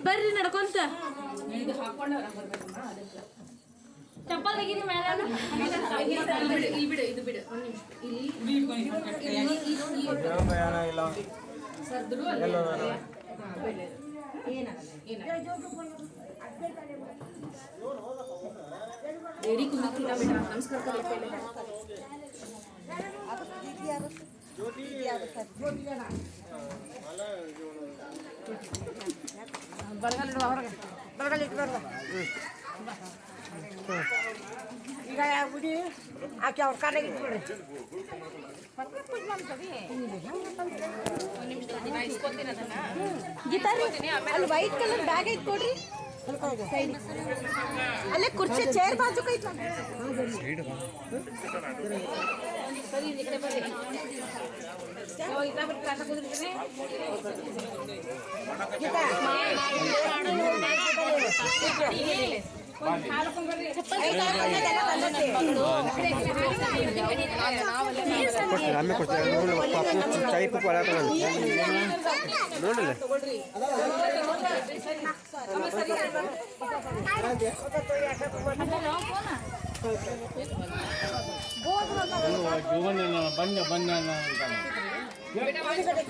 ಬರ್ರಿ ನಡ್ಕೊಂತ ಚಪ್ಪಲ್ ತೆಗೀರಿ ಮೇಲೆ ಇದು ಬಿಡು ಒಂದು ನಮಸ್ಕಾರ ಈಗ ಉಡಿ ಆಕೆ ಅವ್ರ ಕಾಲಾಗ ಇಟ್ಬಿಡ್ರಿ ಅಲ್ಲಿ ವೈಟ್ ಕಲರ್ ಬ್ಯಾಗ್ ಐತ್ ಕೊಡ್ರಿ ಅಲ್ಲೇ ಕುರ್ಚಿ ಚೇರ್ ಬಾಜು ಐತ್ ಸರಿ ಈ ಕಡೆ ಬರ್ರಿ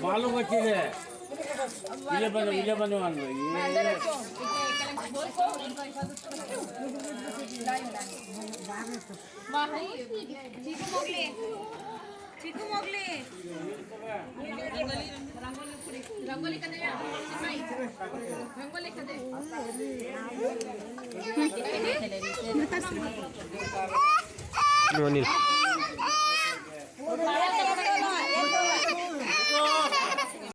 ಮಾಲು ಗೊತ್ತಿದೆ ಇಲ್ಲೇ ಬಂದು ಒಂದು ಚಿಕ್ಕು ಮೊಗ್ಲಿ ರಂಗೋಲಿ ಕದೆ ರಂಗೋಲಿ ಕದೆ